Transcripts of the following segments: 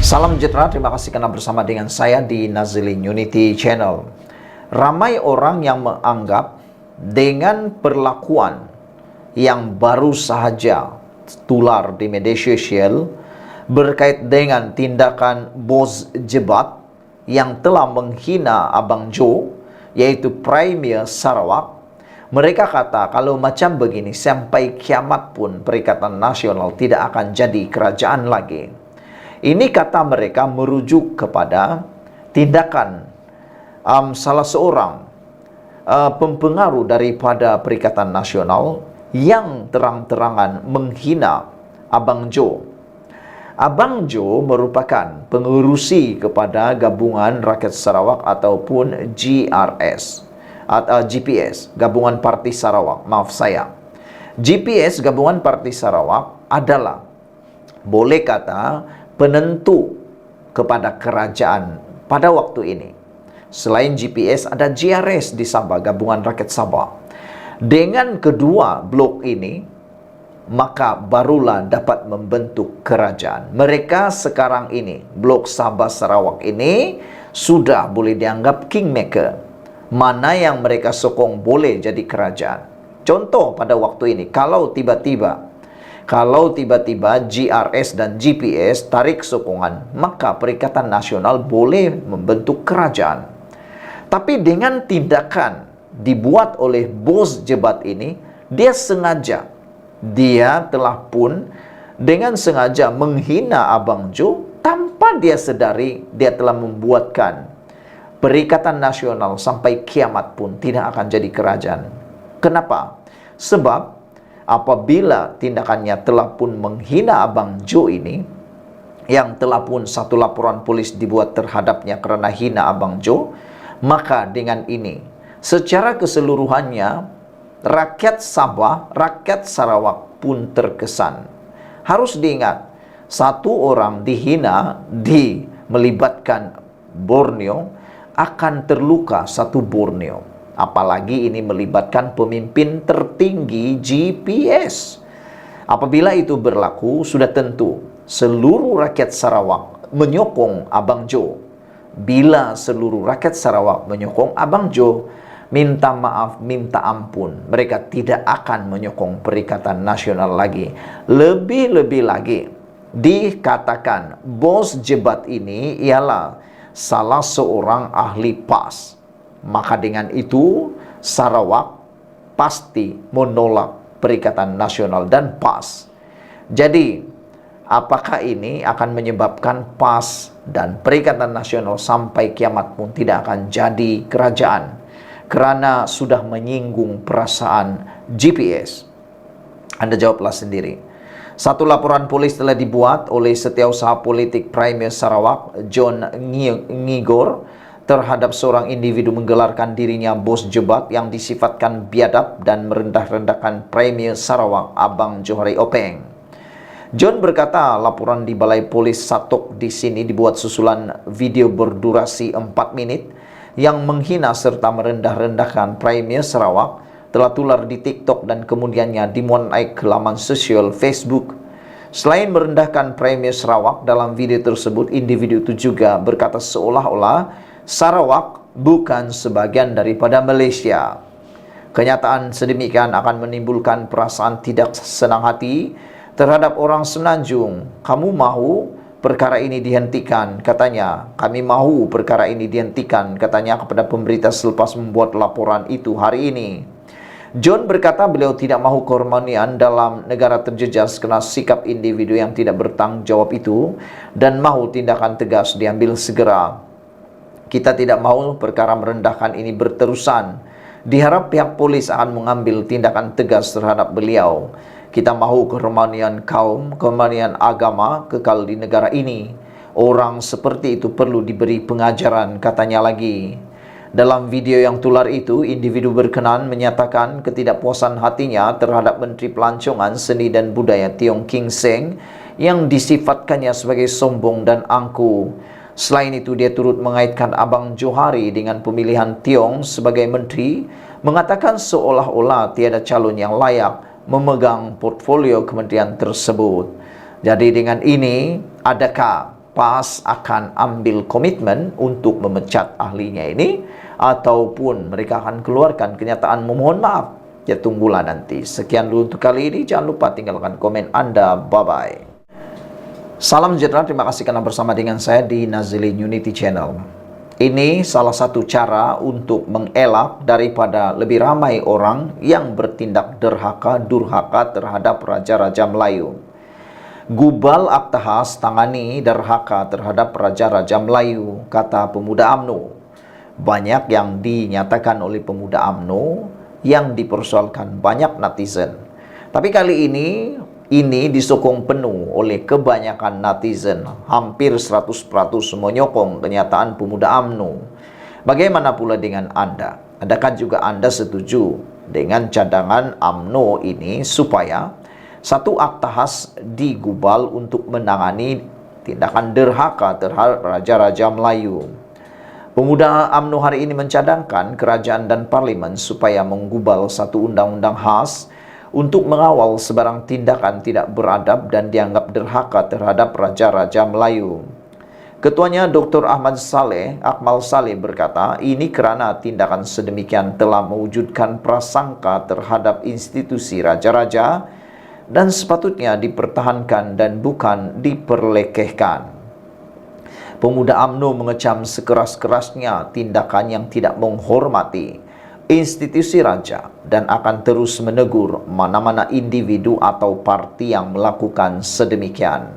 Salam sejahtera, terima kasih karena bersama dengan saya di Nazilin Unity Channel. Ramai orang yang menganggap dengan perlakuan yang baru sahaja tular di media sosial berkait dengan tindakan bos jebat yang telah menghina Abang Jo, yaitu Premier Sarawak. Mereka kata kalau macam begini sampai kiamat pun Perikatan Nasional tidak akan jadi kerajaan lagi. Ini kata mereka merujuk kepada tindakan salah seorang pempengaruh daripada Perikatan Nasional yang terang-terangan menghina Abang Jo. Abang Jo merupakan pengerusi kepada Gabungan Rakyat Sarawak ataupun GRS atau GPS, Gabungan Parti Sarawak. Maaf saya. GPS, Gabungan Parti Sarawak adalah boleh kata penentu kepada kerajaan pada waktu ini. Selain GPS ada GRS di Sabah, Gabungan Rakyat Sabah. Dengan kedua blok ini, maka barulah dapat membentuk kerajaan. Mereka sekarang ini, blok Sabah Sarawak ini sudah boleh dianggap kingmaker. Mana yang mereka sokong boleh jadi kerajaan. Contoh pada waktu ini, kalau tiba-tiba GRS dan GPS tarik sokongan, maka Perikatan Nasional boleh membentuk kerajaan. Tapi dengan tindakan dibuat oleh bos jebat ini, dia telah pun dengan sengaja menghina Abang Jo tanpa dia sedari dia telah membuatkan Perikatan Nasional sampai kiamat pun tidak akan jadi kerajaan. Kenapa? Sebab apabila tindakannya telah pun menghina Abang Jo ini, yang telah pun satu laporan polis dibuat terhadapnya kerana hina Abang Jo, maka dengan ini secara keseluruhannya rakyat Sabah, rakyat Sarawak pun terkesan. Harus diingat, satu orang dihina melibatkan Borneo akan terluka satu Borneo. Apalagi ini melibatkan pemimpin tertinggi GPS. Apabila itu berlaku, sudah tentu seluruh rakyat Sarawak menyokong Abang Jo. Bila seluruh rakyat Sarawak menyokong Abang Jo, minta maaf, minta ampun, mereka tidak akan menyokong Perikatan Nasional lagi. Lebih-lebih lagi, dikatakan bos jebat ini ialah salah seorang ahli PAS. Maka dengan itu Sarawak pasti menolak Perikatan Nasional dan PAS. Jadi apakah ini akan menyebabkan PAS dan Perikatan Nasional sampai kiamat pun tidak akan jadi kerajaan kerana sudah menyinggung perasaan GPS? Anda jawablah sendiri. Satu laporan polis telah dibuat oleh Setiausaha Politik Premier Sarawak John Ngigor terhadap seorang individu menggelarkan dirinya bos jebat yang disifatkan biadab dan merendah-rendahkan Premier Sarawak Abang Johari Openg. John berkata laporan di Balai Polis Satok di sini dibuat susulan video berdurasi 4 menit yang menghina serta merendah-rendahkan Premier Sarawak telah tular di TikTok dan kemudiannya dimuat naik ke laman sosial Facebook. Selain merendahkan Premier Sarawak, dalam video tersebut individu itu juga berkata seolah-olah Sarawak bukan sebagian daripada Malaysia. Kenyataan sedemikian akan menimbulkan perasaan tidak senang hati terhadap orang Semenanjung. Kamu mahu perkara ini dihentikan, katanya. Kami mahu perkara ini dihentikan, katanya kepada pemberita selepas membuat laporan itu hari ini. John berkata beliau tidak mahu keharmonian dalam negara terjejas kerana sikap individu yang tidak bertanggung jawab itu dan mahu tindakan tegas diambil segera. Kita tidak mahu perkara merendahkan ini berterusan. Diharap pihak polis akan mengambil tindakan tegas terhadap beliau. Kita mahu keharmonian kaum, keharmonian agama kekal di negara ini. Orang seperti itu perlu diberi pengajaran, katanya lagi. Dalam video yang tular itu, individu berkenan menyatakan ketidakpuasan hatinya terhadap Menteri Pelancongan Seni dan Budaya Tiong King Seng yang disifatkannya sebagai sombong dan angkuh. Selain itu, dia turut mengaitkan Abang Johari dengan pemilihan Tiong sebagai menteri, mengatakan seolah-olah tiada calon yang layak memegang portfolio kementerian tersebut. Jadi dengan ini, adakah PAS akan ambil komitmen untuk memecat ahlinya ini, ataupun mereka akan keluarkan kenyataan memohon maaf. Ya, tunggulah nanti. Sekian dulu untuk kali ini. Jangan lupa tinggalkan komen Anda. Bye-bye. Salam sejahtera, terima kasih karena bersama dengan saya di Nazilin Unity Channel. Ini salah satu cara untuk mengelak daripada lebih ramai orang yang bertindak durhaka terhadap Raja-Raja Melayu. Gubal Aktahas tangani derhaka terhadap Raja-Raja Melayu, kata pemuda UMNO. Banyak yang dinyatakan oleh pemuda UMNO, yang dipersoalkan banyak netizen. Tapi kali ini disokong penuh oleh kebanyakan netizen. Hampir 100% menyokong kenyataan pemuda UMNO. Bagaimana pula dengan Anda? Adakah juga Anda setuju dengan cadangan UMNO ini supaya satu Aktahas digubal untuk menangani tindakan derhaka terhadap Raja-Raja Melayu? Pemuda UMNO hari ini mencadangkan kerajaan dan parlimen supaya menggubal satu undang-undang khas untuk mengawal sebarang tindakan tidak beradab dan dianggap derhaka terhadap Raja-Raja Melayu. Ketuanya Dr. Akmal Saleh berkata, ini kerana tindakan sedemikian telah mewujudkan prasangka terhadap institusi raja-raja dan sepatutnya dipertahankan dan bukan diperlekehkan. Pemuda UMNO mengecam sekeras-kerasnya tindakan yang tidak menghormati institusi raja dan akan terus menegur mana-mana individu atau parti yang melakukan sedemikian.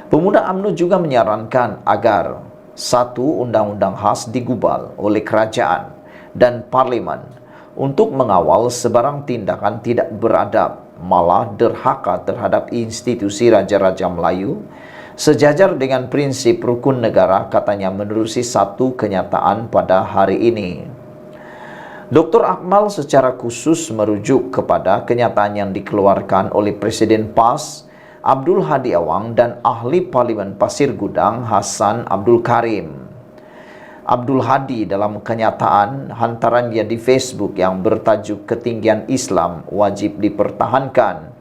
Pemuda UMNO juga menyarankan agar satu undang-undang khas digubal oleh kerajaan dan parlimen untuk mengawal sebarang tindakan tidak beradab, malah derhaka terhadap institusi Raja-Raja Melayu, sejajar dengan prinsip rukun negara, katanya menerusi satu kenyataan pada hari ini. Dr. Akmal secara khusus merujuk kepada kenyataan yang dikeluarkan oleh Presiden PAS Abdul Hadi Awang dan ahli Parlimen Pasir Gudang Hasan Abdul Karim. Abdul Hadi dalam kenyataan hantarannya di Facebook yang bertajuk Ketinggian Islam Wajib Dipertahankan,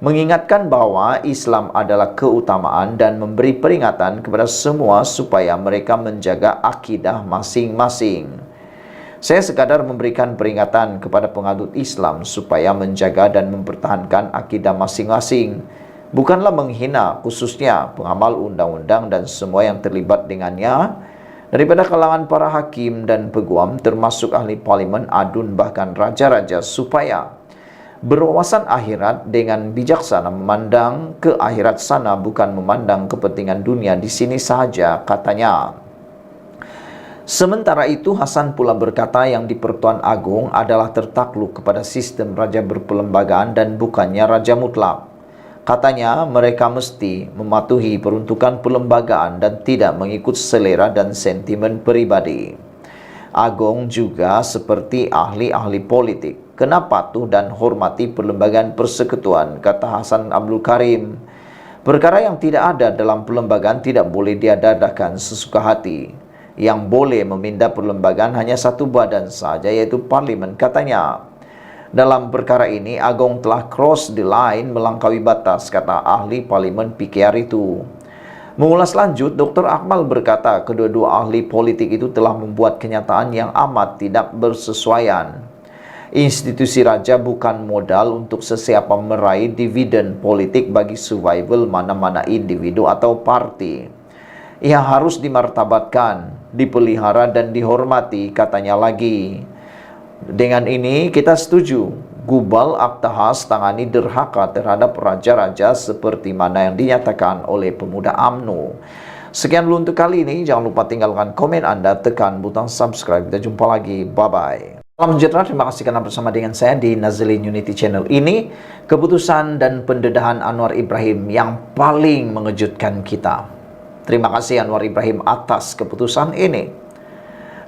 mengingatkan bahwa Islam adalah keutamaan dan memberi peringatan kepada semua supaya mereka menjaga akidah masing-masing. Saya sekadar memberikan peringatan kepada penganut Islam supaya menjaga dan mempertahankan akidah masing-masing. Bukanlah menghina khususnya pengamal undang-undang dan semua yang terlibat dengannya, daripada kalangan para hakim dan peguam termasuk ahli parlimen, adun bahkan raja-raja, supaya berwawasan akhirat dengan bijaksana memandang ke akhirat sana, bukan memandang kepentingan dunia di sini sahaja, katanya. Sementara itu, Hasan pula berkata yang di Pertuan Agong adalah tertakluk kepada sistem raja berperlembagaan dan bukannya raja mutlak. Katanya mereka mesti mematuhi peruntukan perlembagaan dan tidak mengikut selera dan sentimen peribadi. Agong juga seperti ahli-ahli politik kena patuh dan hormati perlembagaan persekutuan, kata Hasan Abdul Karim. Perkara yang tidak ada dalam perlembagaan tidak boleh diadakan sesuka hati. Yang boleh memindah perlembagaan hanya satu badan saja, yaitu parlimen, katanya. Dalam perkara ini, Agong telah cross the line, melangkaui batas, kata ahli parlimen PKR itu. Mengulas lanjut, Dr. Akmal berkata kedua-dua ahli politik itu telah membuat kenyataan yang amat tidak bersesuaian. Institusi raja bukan modal untuk sesiapa meraih dividen politik bagi survival mana-mana individu atau parti. Ia harus dimartabatkan, dipelihara dan dihormati, katanya lagi. Dengan ini kita setuju, gubal Aktahas tangani derhaka terhadap raja-raja seperti mana yang dinyatakan oleh pemuda UMNO. Sekian dulu untuk kali ini. Jangan lupa tinggalkan komen Anda, tekan butang subscribe. Kita jumpa lagi. Bye-bye. Salam sejahtera, terima kasih karena bersama dengan saya di Nazilin Unity Channel. Ini keputusan dan pendedahan Anwar Ibrahim yang paling mengejutkan kita. Terima kasih Anwar Ibrahim atas keputusan ini.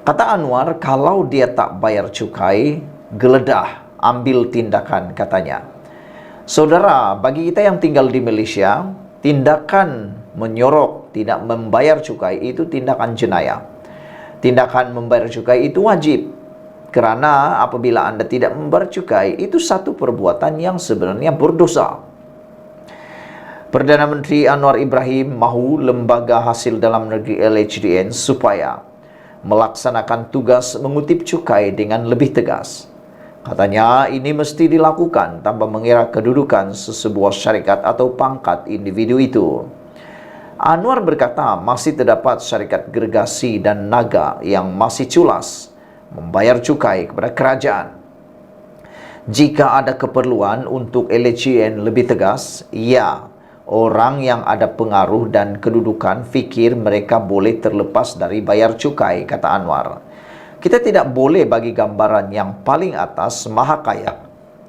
Kata Anwar, kalau dia tak bayar cukai, geledah, ambil tindakan, katanya. Saudara, bagi kita yang tinggal di Malaysia, tindakan menyorok, tidak membayar cukai itu tindakan jenayah. Tindakan membayar cukai itu wajib. Kerana apabila Anda tidak membayar cukai, itu satu perbuatan yang sebenarnya berdosa. Perdana Menteri Anwar Ibrahim mahu lembaga hasil dalam negeri LHDN supaya melaksanakan tugas mengutip cukai dengan lebih tegas. Katanya ini mesti dilakukan tanpa mengira kedudukan sesebuah syarikat atau pangkat individu itu. Anwar berkata masih terdapat syarikat gergasi dan naga yang masih culas membayar cukai kepada kerajaan. Jika ada keperluan untuk LHDN lebih tegas, ya, orang yang ada pengaruh dan kedudukan fikir mereka boleh terlepas dari bayar cukai, kata Anwar. Kita tidak boleh bagi gambaran yang paling atas maha kaya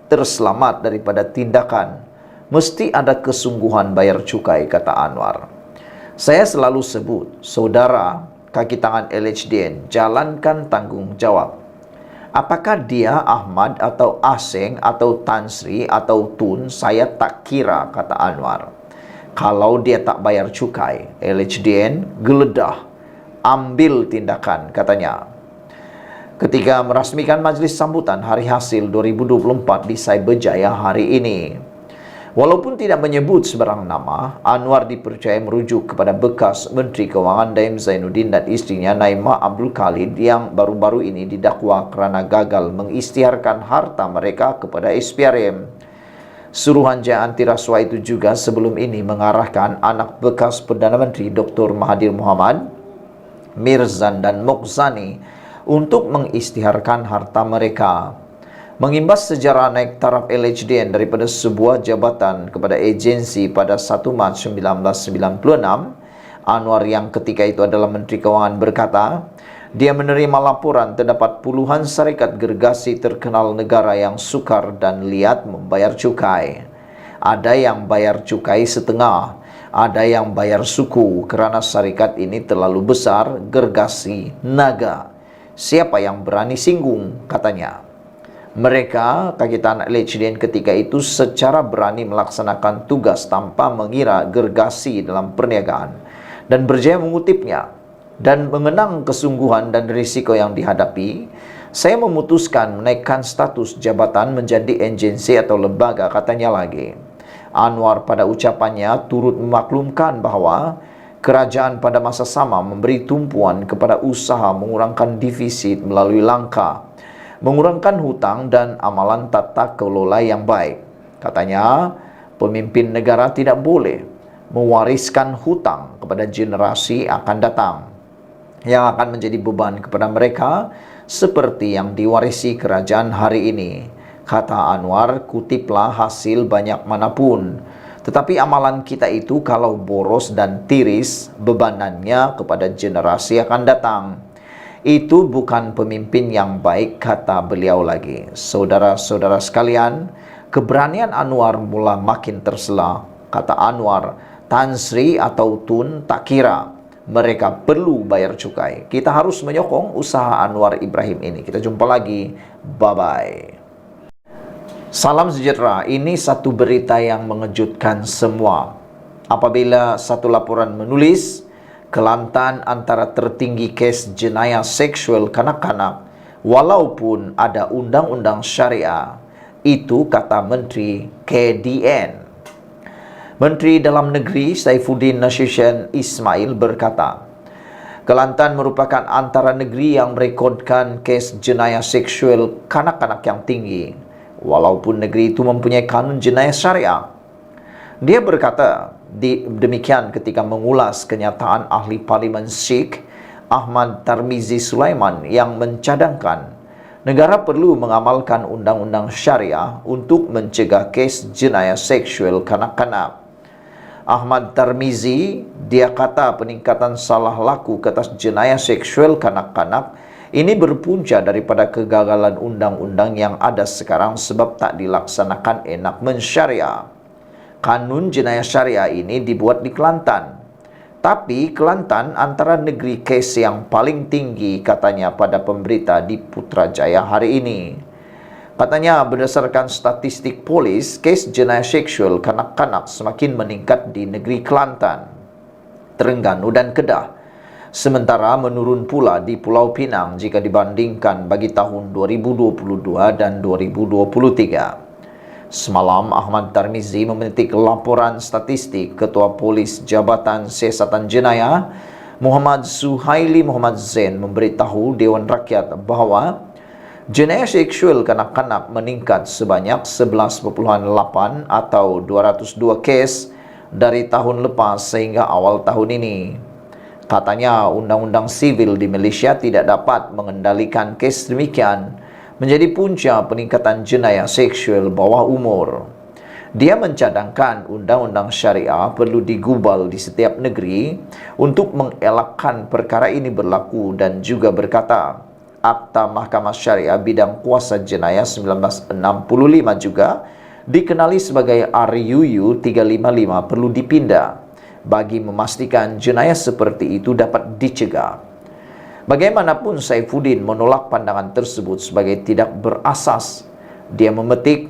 terselamat daripada tindakan. Mesti ada kesungguhan bayar cukai, kata Anwar. Saya selalu sebut, saudara kaki tangan LHDN, jalankan tanggung jawab. Apakah dia Ahmad atau Aseng atau Tan Sri atau Tun, saya tak kira, kata Anwar. Kalau dia tak bayar cukai, LHDN geledah, ambil tindakan, katanya. Ketika merasmikan majlis sambutan Hari Hasil 2024 di Cyberjaya hari ini. Walaupun tidak menyebut sebarang nama, Anwar dipercaya merujuk kepada bekas Menteri Kewangan Daim Zainuddin dan istrinya Naimah Abdul Khalid yang baru-baru ini didakwa kerana gagal mengisytiharkan harta mereka kepada SPRM. Suruhanjaya anti rasuah itu juga sebelum ini mengarahkan anak bekas Perdana Menteri Dr. Mahathir Mohamad, Mirzan dan Mokhzani untuk mengisytiharkan harta mereka. Mengimbas sejarah naik taraf LHDN daripada sebuah jabatan kepada agensi pada 1 Mac 1996, Anwar yang ketika itu adalah Menteri Kewangan berkata, dia menerima laporan terdapat puluhan syarikat gergasi terkenal negara yang sukar dan liat membayar cukai. Ada yang bayar cukai setengah, ada yang bayar suku kerana syarikat ini terlalu besar, gergasi, naga. Siapa yang berani singgung, katanya. Mereka, kaki tangan LHDN ketika itu secara berani melaksanakan tugas tanpa mengira gergasi dalam perniagaan dan berjaya mengutipnya. Dan mengenang kesungguhan dan risiko yang dihadapi, saya memutuskan menaikkan status jabatan menjadi agensi atau lembaga, katanya lagi. Anwar pada ucapannya turut memaklumkan bahawa kerajaan pada masa sama memberi tumpuan kepada usaha mengurangkan defisit melalui langkah mengurangkan hutang dan amalan tata kelola yang baik. Katanya, pemimpin negara tidak boleh mewariskan hutang kepada generasi akan datang yang akan menjadi beban kepada mereka seperti yang diwarisi kerajaan hari ini. Kata Anwar, kutiplah hasil banyak manapun. Tetapi amalan kita itu kalau boros dan tiris, bebanannya kepada generasi akan datang. Itu bukan pemimpin yang baik, kata beliau lagi. Saudara-saudara sekalian, keberanian Anwar mula makin tersela. Kata Anwar, Tan Sri atau Tun tak kira, mereka perlu bayar cukai. Kita harus menyokong usaha Anwar Ibrahim ini. Kita jumpa lagi. Bye-bye. Salam sejahtera. Ini satu berita yang mengejutkan semua. Apabila satu laporan menulis, Kelantan antara tertinggi kes jenayah seksual kanak-kanak walaupun ada undang-undang syariah. Itu kata Menteri KDN. Menteri Dalam Negeri Saifuddin Nasution Ismail berkata, Kelantan merupakan antara negeri yang merekodkan kes jenayah seksual kanak-kanak yang tinggi walaupun negeri itu mempunyai kanun jenayah syariah. Dia berkata demikian ketika mengulas kenyataan ahli Parlimen Sikh Ahmad Tarmizi Sulaiman yang mencadangkan negara perlu mengamalkan undang-undang syariah untuk mencegah kes jenayah seksual kanak-kanak. Ahmad Tarmizi, dia kata peningkatan salah laku ke atas jenayah seksual kanak-kanak ini berpunca daripada kegagalan undang-undang yang ada sekarang sebab tak dilaksanakan enakmen syariah. Kanun jenayah syariah ini dibuat di Kelantan. Tapi Kelantan antara negeri kes yang paling tinggi, katanya pada pemberita di Putrajaya hari ini. Katanya berdasarkan statistik polis, kes jenayah seksual kanak-kanak semakin meningkat di negeri Kelantan, Terengganu dan Kedah. Sementara menurun pula di Pulau Pinang jika dibandingkan bagi tahun 2022 dan 2023. Semalam, Ahmad Tarmizi memetik laporan statistik Ketua Polis Jabatan Siasatan Jenayah Muhammad Suhaili Muhammad Zain memberitahu Dewan Rakyat bahawa jenayah seksual kanak-kanak meningkat sebanyak 11.8 atau 202 kes dari tahun lepas sehingga awal tahun ini. Katanya, undang-undang sivil di Malaysia tidak dapat mengendalikan kes demikian, menjadi punca peningkatan jenayah seksual bawah umur. Dia mencadangkan undang-undang syariah perlu digubal di setiap negeri untuk mengelakkan perkara ini berlaku dan juga berkata, Akta Mahkamah Syariah Bidang Kuasa Jenayah 1965 juga dikenali sebagai RUU 355 perlu dipindah bagi memastikan jenayah seperti itu dapat dicegah. Bagaimanapun, Saifuddin menolak pandangan tersebut sebagai tidak berasas. Dia memetik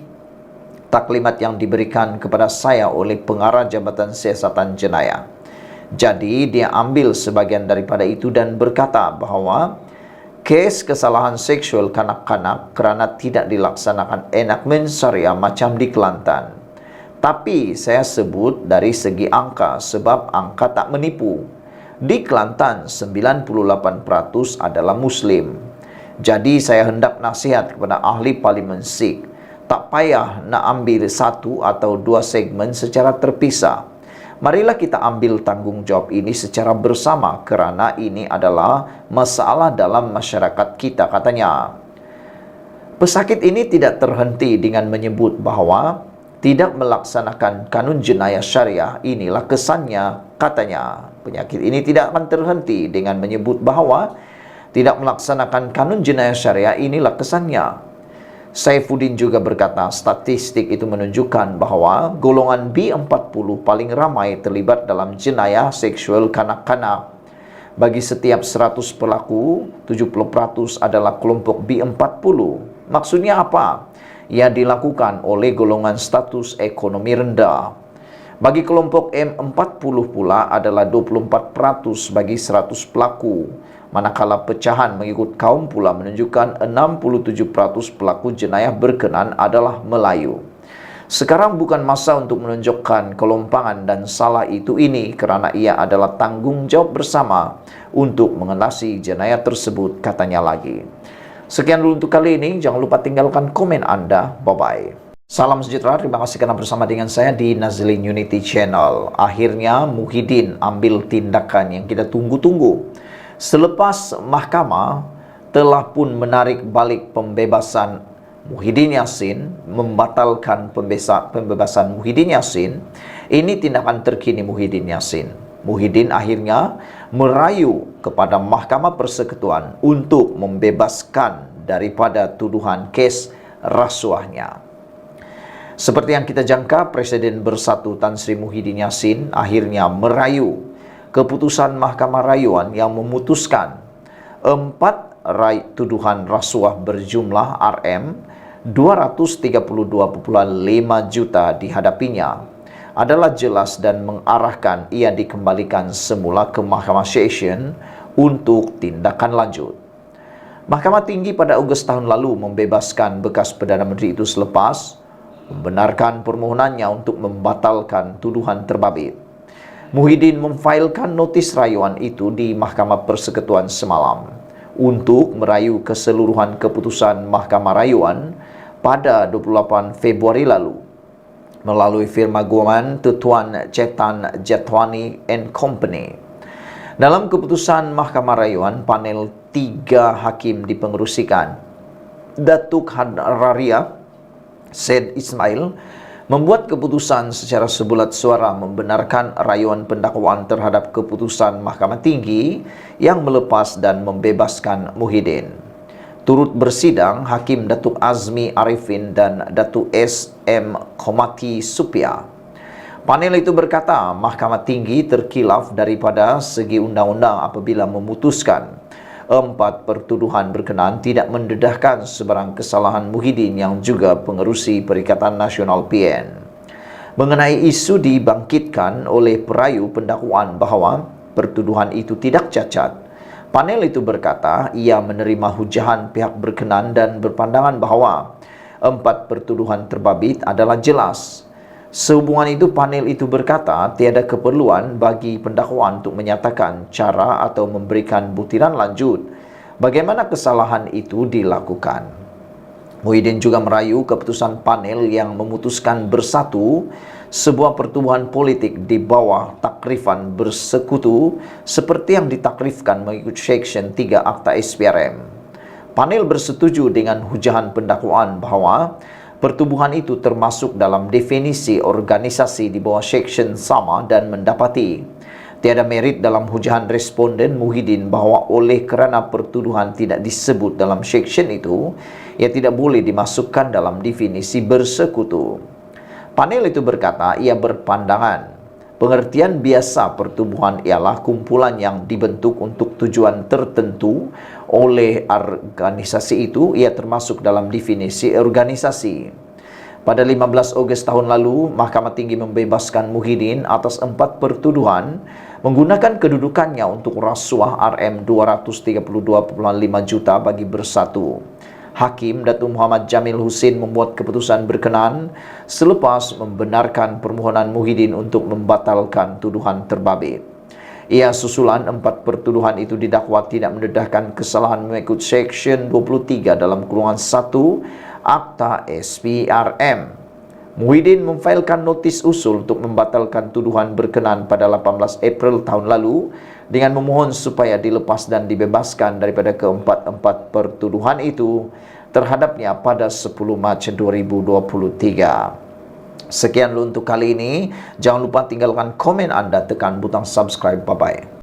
taklimat yang diberikan kepada saya oleh pengarah Jabatan Siasatan Jenayah. Jadi, dia ambil sebagian daripada itu dan berkata bahawa kes kesalahan seksual kanak-kanak kerana tidak dilaksanakan enakmen syariah macam di Kelantan. Tapi saya sebut dari segi angka sebab angka tak menipu. Di Kelantan, 98% adalah Muslim. Jadi saya hendak nasihat kepada ahli Parlimen Sikh, tak payah nak ambil satu atau dua segmen secara terpisah. Marilah kita ambil tanggungjawab ini secara bersama kerana ini adalah masalah dalam masyarakat kita, katanya. Pesakit ini tidak terhenti dengan menyebut bahawa tidak melaksanakan kanun jenayah syariah inilah kesannya, katanya. Penyakit ini tidak akan terhenti dengan menyebut bahawa tidak melaksanakan kanun jenayah syariah inilah kesannya. Saifuddin juga berkata statistik itu menunjukkan bahawa golongan B40 paling ramai terlibat dalam jenayah seksual kanak-kanak. Bagi setiap 100 pelaku, 70% adalah kelompok B40. Maksudnya apa? Ia dilakukan oleh golongan status ekonomi rendah. Bagi kelompok M40 pula adalah 24% bagi 100 pelaku. Manakala pecahan mengikut kaum pula menunjukkan 67% pelaku jenayah berkenan adalah Melayu. Sekarang bukan masa untuk menunjukkan kelompangan dan salah itu ini kerana ia adalah tanggungjawab bersama untuk mengatasi jenayah tersebut, katanya lagi. Sekian dulu untuk kali ini. Jangan lupa tinggalkan komen Anda. Bye-bye. Salam sejahtera, terima kasih kerana bersama dengan saya di Nazlin Unity Channel. Akhirnya Muhyiddin ambil tindakan yang kita tunggu-tunggu. Selepas mahkamah telah pun menarik balik pembebasan Muhyiddin Yassin, membatalkan pembebasan Muhyiddin Yassin, ini tindakan terkini Muhyiddin Yassin. Muhyiddin akhirnya merayu kepada Mahkamah Persekutuan untuk membebaskan daripada tuduhan kes rasuahnya. Seperti yang kita jangka, Presiden Bersatu Tan Sri Muhyiddin Yassin akhirnya merayu keputusan Mahkamah Rayuan yang memutuskan 4 tuduhan rasuah berjumlah RM 232.5 juta dihadapinya adalah jelas dan mengarahkan ia dikembalikan semula ke Mahkamah Session untuk tindakan lanjut. Mahkamah Tinggi pada Ogos tahun lalu membebaskan bekas Perdana Menteri itu selepas membenarkan permohonannya untuk membatalkan tuduhan terbabit. Muhyiddin memfailkan notis rayuan itu di Mahkamah Persekutuan semalam untuk merayu keseluruhan keputusan Mahkamah Rayuan pada 28 Februari lalu melalui firma guaman Tuan Chetan Jethwani and Company. Dalam keputusan Mahkamah Rayuan, panel 3 hakim dipengerusikan. Datuk Hadraria Said Ismail membuat keputusan secara sebulat suara membenarkan rayuan pendakwaan terhadap keputusan Mahkamah Tinggi yang melepas dan membebaskan Muhyiddin. Turut bersidang Hakim Datuk Azmi Arifin dan Datuk S.M. Komati Supia. Panel itu berkata, Mahkamah Tinggi terkilaf daripada segi undang-undang apabila memutuskan 4 pertuduhan berkenaan tidak mendedahkan sebarang kesalahan Muhyiddin yang juga pengerusi Perikatan Nasional PN. Mengenai isu dibangkitkan oleh perayu pendakwaan bahawa pertuduhan itu tidak cacat, panel itu berkata ia menerima hujahan pihak berkenaan dan berpandangan bahawa 4 pertuduhan terbabit adalah jelas. Sehubungan itu, panel itu berkata tiada keperluan bagi pendakwa untuk menyatakan cara atau memberikan buktiran lanjut bagaimana kesalahan itu dilakukan. Muhyiddin juga merayu keputusan panel yang memutuskan bersatu sebuah pertubuhan politik di bawah takrifan bersekutu seperti yang ditakrifkan mengikut Seksyen 3 Akta SPRM. Panel bersetuju dengan hujahan pendakwaan bahwa pertubuhan itu termasuk dalam definisi organisasi di bawah Seksyen sama dan mendapati tiada merit dalam hujahan responden Muhyiddin bahwa oleh kerana pertuduhan tidak disebut dalam seksyen itu, ia tidak boleh dimasukkan dalam definisi bersekutu. Panel itu berkata ia berpandangan pengertian biasa pertubuhan ialah kumpulan yang dibentuk untuk tujuan tertentu oleh organisasi itu, ia termasuk dalam definisi organisasi. Pada 15 Ogos tahun lalu, Mahkamah Tinggi membebaskan Muhyiddin atas 4 pertuduhan menggunakan kedudukannya untuk rasuah Rm232,5 juta bagi bersatu. Hakim Datuk Muhammad Jamil Husin membuat keputusan berkenan selepas membenarkan permohonan Muhyiddin untuk membatalkan tuduhan terbabit. Ia susulan 4 pertuduhan itu didakwa tidak mendedahkan kesalahan mengikut Seksyen 23 dalam kurungan 1 Akta SPRM. Muhyiddin memfailkan notis usul untuk membatalkan tuduhan berkenan pada 18 April tahun lalu dengan memohon supaya dilepas dan dibebaskan daripada keempat-empat pertuduhan itu terhadapnya pada 10 Mac 2023. Sekian dulu untuk kali ini. Jangan lupa tinggalkan komen Anda, tekan butang subscribe. Bye-bye.